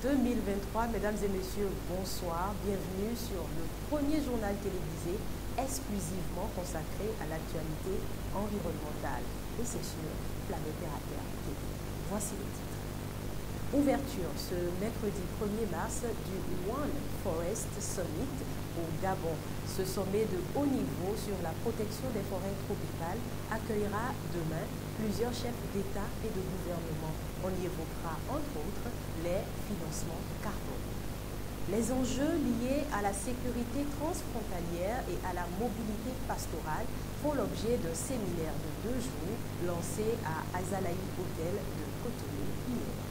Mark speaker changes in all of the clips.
Speaker 1: 2023. Mesdames et messieurs, bonsoir. Bienvenue sur le premier journal télévisé exclusivement consacré à l'actualité environnementale. Et c'est sur Planète Terre à Terre TV. Voici les titres. Ouverture ce mercredi 1er mars du One Forest Summit au Gabon. Ce sommet de haut niveau sur la protection des forêts tropicales accueillera demain plusieurs chefs d'État et de gouvernement. On y évoquera entre autres les financements carbone. Les enjeux liés à la sécurité transfrontalière et à la mobilité pastorale font l'objet d'un séminaire de 2 jours lancé à Azalaï Hotel de Cotonou hier.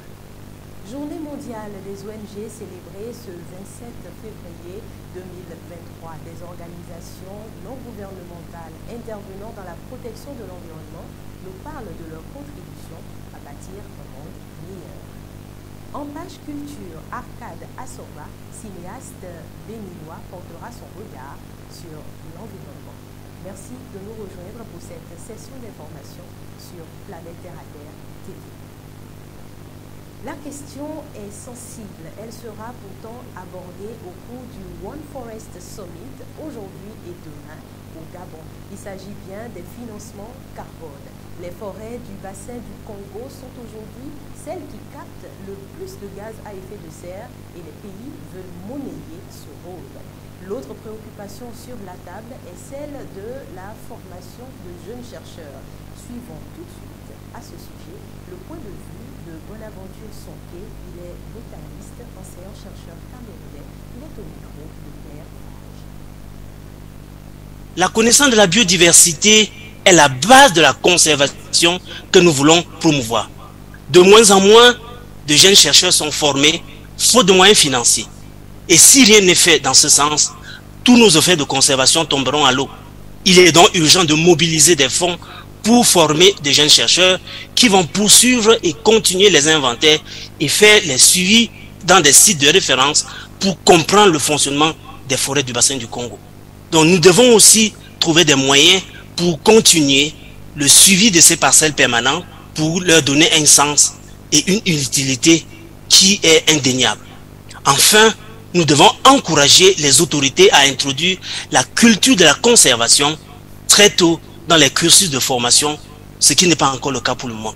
Speaker 1: Journée mondiale des ONG célébrée ce 27 février 2023. Des organisations non gouvernementales intervenant dans la protection de l'environnement nous parlent de leur contribution à bâtir un monde meilleur. En page culture, Arcade Assorba, cinéaste béninois, portera son regard sur l'environnement. Merci de nous rejoindre pour cette session d'information sur Planète Terre à Terre TV. La question est sensible. Elle sera pourtant abordée au cours du One Forest Summit aujourd'hui et demain au Gabon. Il s'agit bien des financements carbone. Les forêts du bassin du Congo sont aujourd'hui celles qui captent le plus de gaz à effet de serre et les pays veulent monnayer ce rôle. L'autre préoccupation sur la table est celle de la formation de jeunes chercheurs. Suivons tout de suite à ce sujet le point de vue de Bonaventure Sonké. Il est botaniste, enseignant-chercheur camerounais. Il est au micro de Claire Fage.
Speaker 2: La connaissance de la biodiversité est la base de la conservation que nous voulons promouvoir. De moins en moins de jeunes chercheurs sont formés, faute de moyens financiers. Et si rien n'est fait dans ce sens, tous nos efforts de conservation tomberont à l'eau. Il est donc urgent de mobiliser des fonds pour former des jeunes chercheurs qui vont poursuivre et continuer les inventaires et faire les suivis dans des sites de référence pour comprendre le fonctionnement des forêts du bassin du Congo. Donc nous devons aussi trouver des moyens pour continuer le suivi de ces parcelles permanentes pour leur donner un sens et une utilité qui est indéniable. Enfin, nous devons encourager les autorités à introduire la culture de la conservation très tôt dans les cursus de formation, ce qui n'est pas encore le cas pour le moment.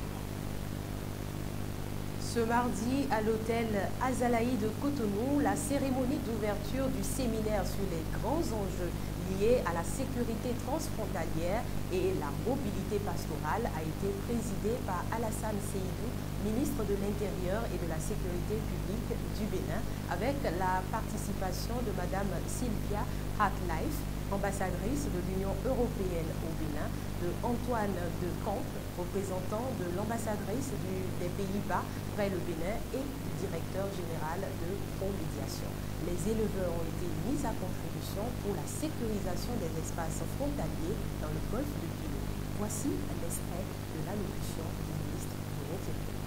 Speaker 1: Ce mardi, à l'hôtel Azalaï de Cotonou, la cérémonie d'ouverture du séminaire sur les grands enjeux liés à la sécurité transfrontalière et la mobilité pastorale a été présidée par Alassane Seydou, ministre de l'Intérieur et de la Sécurité publique du Bénin, avec la participation de Madame Sylvia Hartlife, ambassadrice de l'Union européenne au Bénin, de Antoine de Camp, représentant de l'ambassadrice des Pays-Bas près le Bénin et du directeur général de Promédiation. Les éleveurs ont été mis à contribution pour la sécurisation des espaces frontaliers dans le golfe de Guinée. Voici un extrait de l'allocution du ministre de l'Intérieur.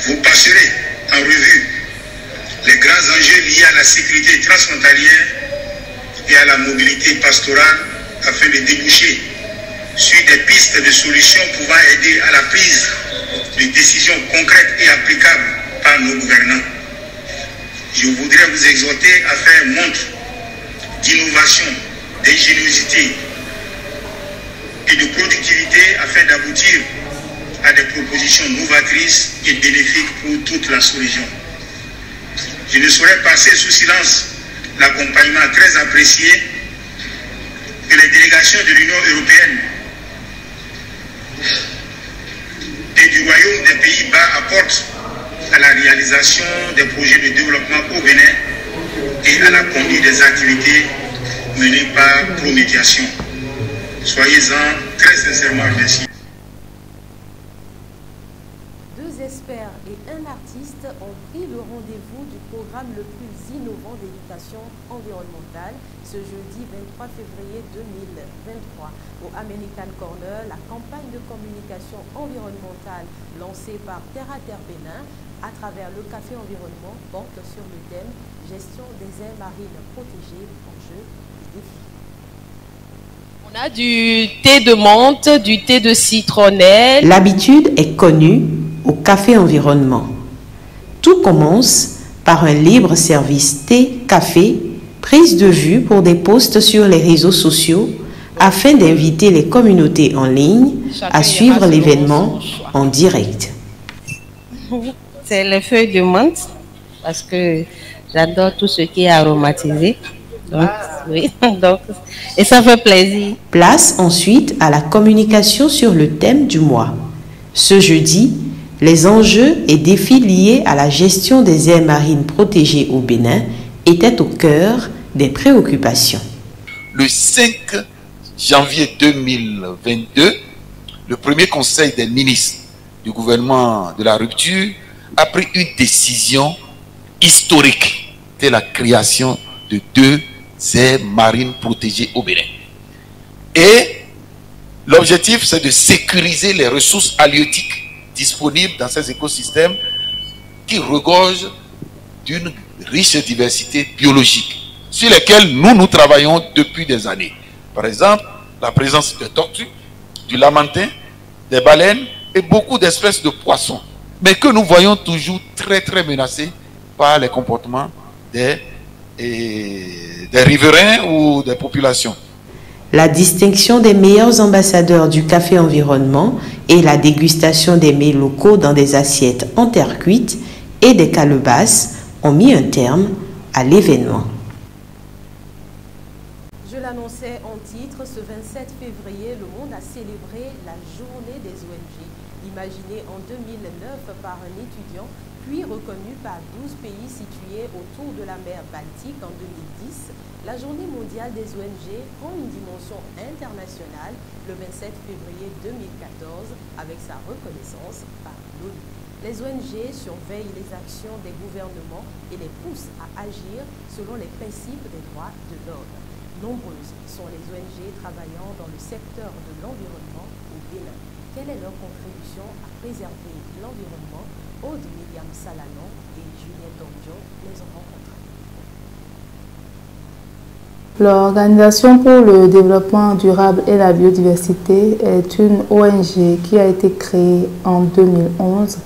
Speaker 3: Vous passerez en revue les grands enjeux liés à la sécurité transfrontalière et à la mobilité pastorale afin de déboucher sur des pistes de solutions pouvant aider à la prise de décisions concrètes et applicables par nos gouvernants. Je voudrais vous exhorter à faire montre d'innovation, d'ingéniosité et de productivité afin d'aboutir à des propositions novatrices et bénéfiques pour toute la sous-région. Je ne saurais passer sous silence l'accompagnement très apprécié que les délégations de l'Union européenne et du Royaume des Pays-Bas apportent à la réalisation des projets de développement au Bénin et à la conduite des activités menées par Promédiation. Soyez-en très sincèrement remerciés.
Speaker 1: Experts et un artiste ont pris le rendez-vous du programme le plus innovant d'éducation environnementale ce jeudi 23 février 2023. Au American Corner, la campagne de communication environnementale lancée par Terre à Terre Bénin à travers le Café Environnement porte sur le thème « Gestion des aires marines protégées, enjeux et défis ».
Speaker 4: On On a du thé de menthe, du thé de citronnelle.
Speaker 5: L'habitude est connue au Café Environnement. Tout commence par un libre service thé-café, prise de vue pour des posts sur les réseaux sociaux afin d'inviter les communautés en ligne à suivre l'événement en direct.
Speaker 6: C'est les feuilles de menthe parce que j'adore tout ce qui est aromatisé. Donc, oui, donc, et ça fait plaisir.
Speaker 5: Place ensuite à la communication sur le thème du mois. Ce jeudi, les enjeux et défis liés à la gestion des aires marines protégées au Bénin étaient au cœur des préoccupations.
Speaker 7: Le 5 janvier 2022, le premier conseil des ministres du gouvernement de la rupture a pris une décision historique de la création de 2 aires marines protégées au Bénin. Et l'objectif, c'est de sécuriser les ressources halieutiques disponibles dans ces écosystèmes qui regorgent d'une riche diversité biologique sur lesquels nous travaillons depuis des années. Par exemple, la présence de tortues, du lamantin, des baleines et beaucoup d'espèces de poissons, mais que nous voyons toujours très menacés par les comportements des riverains ou des populations.
Speaker 5: La distinction des meilleurs ambassadeurs du café environnement et la dégustation des mets locaux dans des assiettes en terre cuite et des calebasses ont mis un terme à l'événement.
Speaker 1: Je l'annonçais en titre, ce 27 février, le monde a célébré la journée des ONG. Imaginée en 2009 par un étudiant, puis reconnue par 12 pays situés autour de la mer Baltique en 2010, la journée mondiale des ONG prend une dimension internationale le 27 février 2014 avec sa reconnaissance par l'ONU. Les ONG surveillent les actions des gouvernements et les poussent à agir selon les principes des droits de l'homme. Nombreuses sont les ONG travaillant dans le secteur de l'environnement au Bénin. Quelle est leur contribution à préserver l'environnement? Aude Myriam Salanon et Juliette Donjo les ont rencontrés.
Speaker 8: L'Organisation pour le développement durable et la biodiversité est une ONG qui a été créée en 2011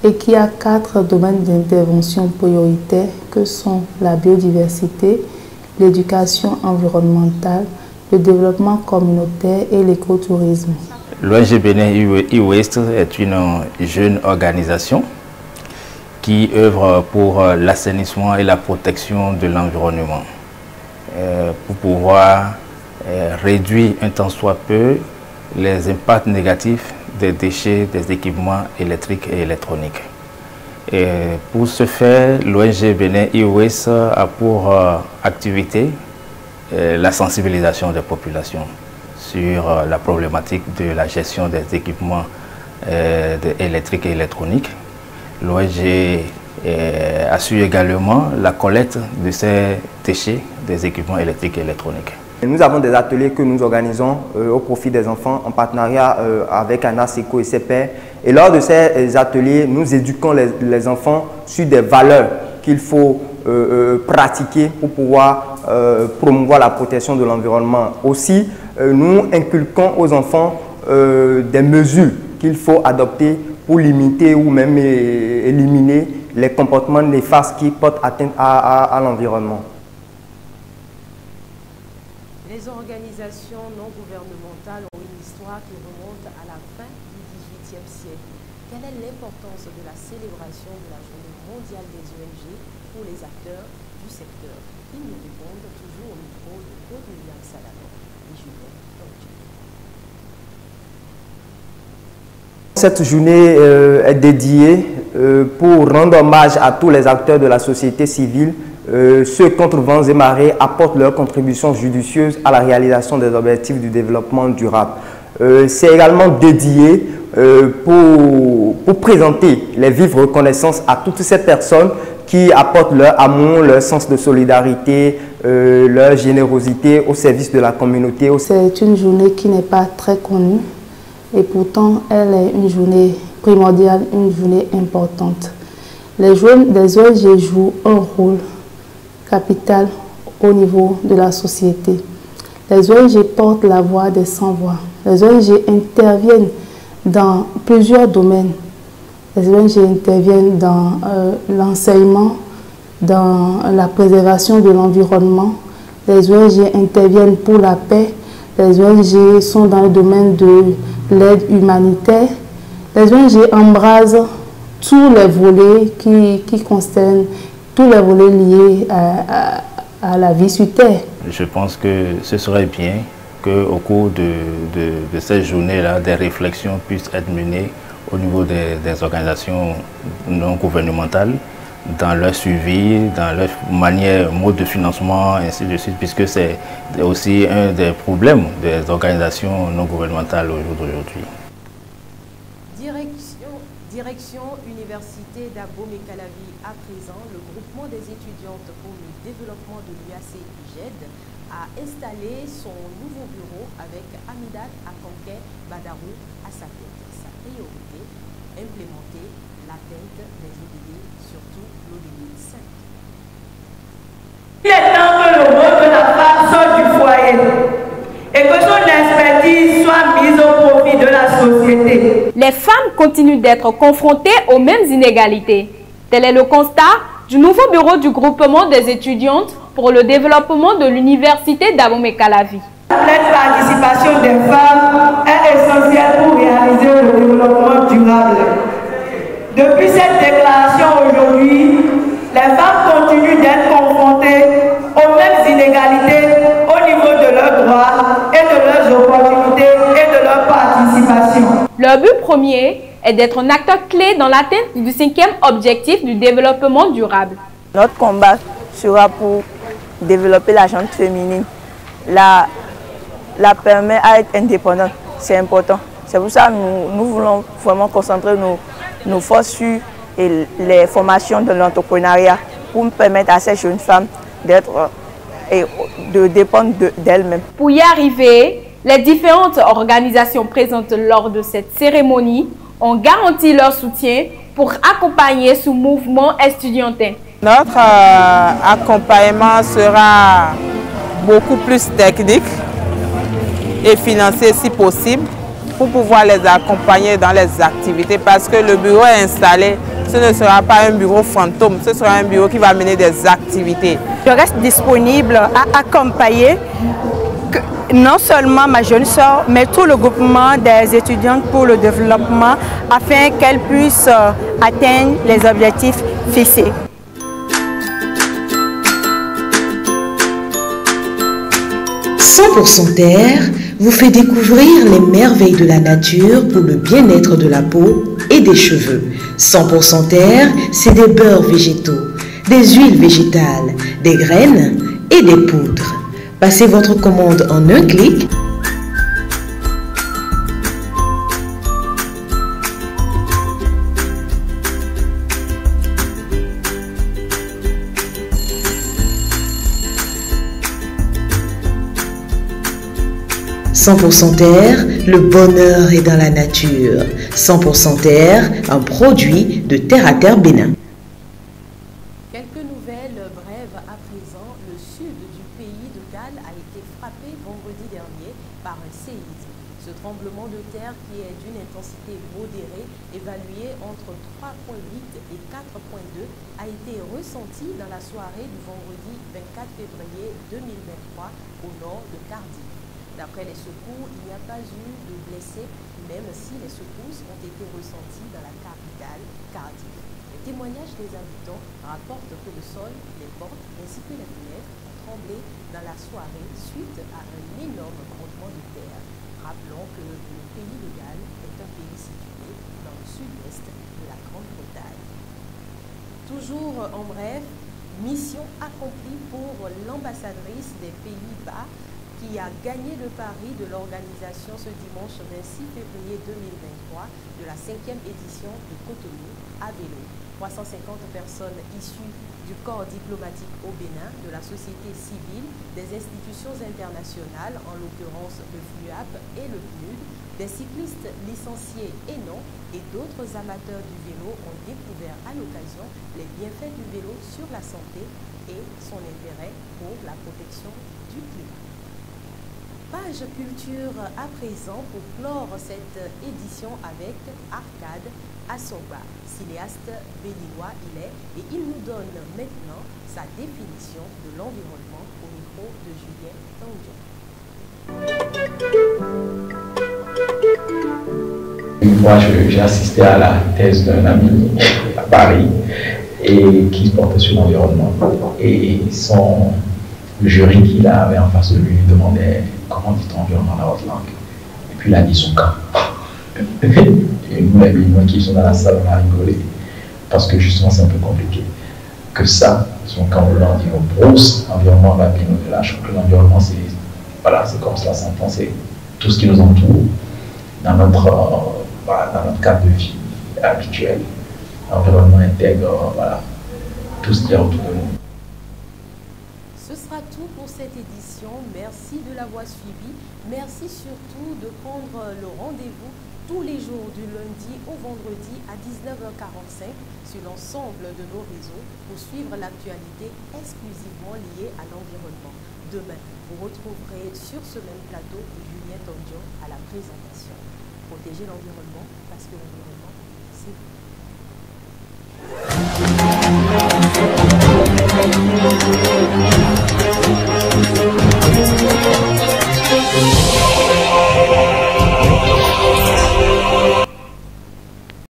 Speaker 8: et qui a 4 domaines d'intervention prioritaires que sont la biodiversité, l'éducation environnementale, le développement communautaire et l'écotourisme.
Speaker 9: L'ONG Bénin e-Waste est une jeune organisation qui œuvre pour l'assainissement et la protection de l'environnement. Pour pouvoir réduire un tant soit peu les impacts négatifs des déchets des équipements électriques et électroniques. Et pour ce faire, l'ONG Bénin e-Waste a pour activité la sensibilisation des populations sur la problématique de la gestion des équipements électriques et électroniques. L'ONG assure également la collecte de ces déchets des équipements électriques et électroniques.
Speaker 10: Nous avons des ateliers que nous organisons au profit des enfants en partenariat avec ANASECO et ses pairs. Et lors de ces ateliers, nous éduquons les enfants sur des valeurs qu'il faut pratiquer pour pouvoir promouvoir la protection de l'environnement. Aussi, nous inculquons aux enfants des mesures qu'il faut adopter pour limiter ou même éliminer les comportements néfastes qui portent atteinte à l'environnement.
Speaker 1: Les organisations non gouvernementales ont une histoire qui remonte à la fin du XVIIIe siècle. Quelle est l'importance de la célébration de la journée mondiale des ONG pour les acteurs du secteur? Ils nous répondent toujours au micro de Claude William Salanon et Julien Donjo.
Speaker 10: Cette journée est dédiée pour rendre hommage à tous les acteurs de la société civile, ceux contre vents et marées apportent leur contribution judicieuse à la réalisation des objectifs du développement durable. C'est également dédié pour présenter les vives reconnaissances à toutes ces personnes qui apportent leur amour, leur sens de solidarité, leur générosité au service de la communauté.
Speaker 8: C'est une journée qui n'est pas très connue et pourtant elle est une journée primordiale, une journée importante. Les ONG jouent un rôle capital au niveau de la société. Les ONG portent la voix des sans-voix. Les ONG interviennent dans plusieurs domaines. Les ONG interviennent dans l'enseignement, dans la préservation de l'environnement. Les ONG interviennent pour la paix. Les ONG sont dans le domaine de l'aide humanitaire. Les ONG embrasent tous les volets qui concernent, tous les volets liés à la vie sur Terre.
Speaker 9: Je pense que ce serait bien qu'au cours de cette journée-là, des réflexions puissent être menées au niveau des organisations non gouvernementales, dans leur suivi, dans leur manière, mode de financement, ainsi de suite, puisque c'est aussi un des problèmes des organisations non gouvernementales au jour d'aujourd'hui.
Speaker 1: Direction Université d'Abomey-Calavi à présent, le groupement des étudiantes pour le développement de l'UAC-UGED a installé son nouveau bureau avec Amidat Akonke Badarou à sa tête. Sa priorité, implémenter l'atteinte des ODD, surtout l'ODD 5.
Speaker 11: Il est temps que le rôle de la femme sorte du foyer et que son expertise soit mise au profit de la société.
Speaker 12: Les femmes continuent d'être confrontées aux mêmes inégalités. Tel est le constat du nouveau bureau du groupement des étudiantes pour le développement de l'université d'Abomey-Calavi.
Speaker 11: La pleine participation des femmes est essentielle pour réaliser le développement durable. Depuis cette déclaration aujourd'hui, les femmes continuent d'être confrontées aux mêmes inégalités au niveau de leurs droits et de leurs opportunités et de leur participation.
Speaker 12: Leur but premier est d'être un acteur clé dans l'atteinte du 5e objectif du développement durable.
Speaker 13: Notre combat sera pour développer la gente féminine, la permettre à être indépendante, c'est important. C'est pour ça que nous voulons vraiment concentrer nos forces sur les formations de l'entrepreneuriat pour permettre à ces jeunes femmes de dépendre d'elles-mêmes.
Speaker 12: Pour y arriver, les différentes organisations présentes lors de cette cérémonie ont garanti leur soutien pour accompagner ce mouvement estudiantin.
Speaker 14: Notre accompagnement sera beaucoup plus technique et financier si possible pour pouvoir les accompagner dans les activités parce que le bureau est installé. Ce ne sera pas un bureau fantôme, ce sera un bureau qui va mener des activités.
Speaker 15: Je reste disponible à accompagner non seulement ma jeune sœur, mais tout le groupement des étudiantes pour le développement afin qu'elles puissent atteindre les objectifs fixés.
Speaker 5: « 100% Terre » vous fait découvrir les merveilles de la nature pour le bien-être de la peau et des cheveux. 100% Terre, c'est des beurres végétaux, des huiles végétales, des graines et des poudres. Passez votre commande en un clic. « 100% Terre, le bonheur est dans la nature. 100% Terre, un produit de Terre à Terre Bénin. »
Speaker 1: Quelques nouvelles brèves à présent. Le sud du pays de Galles a été frappé vendredi dernier par un séisme. Ce tremblement de terre, qui est d'une intensité modérée, évaluée entre 3,8 et 4,2, a été ressenti dans la soirée du vendredi 24 février 2023 au nord de Cardiff. D'après les secours, il n'y a pas eu de blessés, même si les secousses ont été ressenties dans la capitale, Cardiff. Les témoignages des habitants rapportent que le sol, les portes ainsi que les fenêtres ont tremblé dans la soirée suite à un énorme grondement de terre. Rappelons que le pays de Galles est un pays situé dans le sud-est de la Grande-Bretagne. Toujours en bref, mission accomplie pour l'ambassadrice des Pays-Bas qui a gagné le pari de l'organisation ce dimanche 26 février 2023 de la 5e édition de Cotonou à vélo. 350 personnes issues du corps diplomatique au Bénin, de la société civile, des institutions internationales, en l'occurrence le FNUAP et le PNUD, des cyclistes licenciés et non, et d'autres amateurs du vélo ont découvert à l'occasion les bienfaits du vélo sur la santé et son intérêt pour la protection du climat. Page culture à présent pour clore cette édition avec Arcade Assoba, cinéaste béninois il est, et il nous donne maintenant sa définition de l'environnement au micro de Julien Tandion.
Speaker 16: Une fois, j'ai assisté à la thèse d'un ami à Paris et qui portait sur l'environnement. Et le jury qu'il avait en face de lui demandait comment dit-on environnement dans votre langue. Et puis il a dit son camp. Et nous, les Béninois qui sont dans la salle, on a rigolé. Parce que justement, c'est un peu compliqué. Que ça, son camp, on dit on brousse, environnement va bien au-delà. Je crois que l'environnement, c'est comme cela s'entend, c'est tout ce qui nous entoure dans notre cadre de vie habituel. L'environnement intègre tout ce qu'il y a autour de nous.
Speaker 1: Ce sera tout pour cette édition. Merci de l'avoir suivi. Merci surtout de prendre le rendez-vous tous les jours du lundi au vendredi à 19h45 sur l'ensemble de nos réseaux pour suivre l'actualité exclusivement liée à l'environnement. Demain, vous retrouverez sur ce même plateau Julien Tandion à la présentation. Protéger l'environnement parce que l'environnement, c'est vous.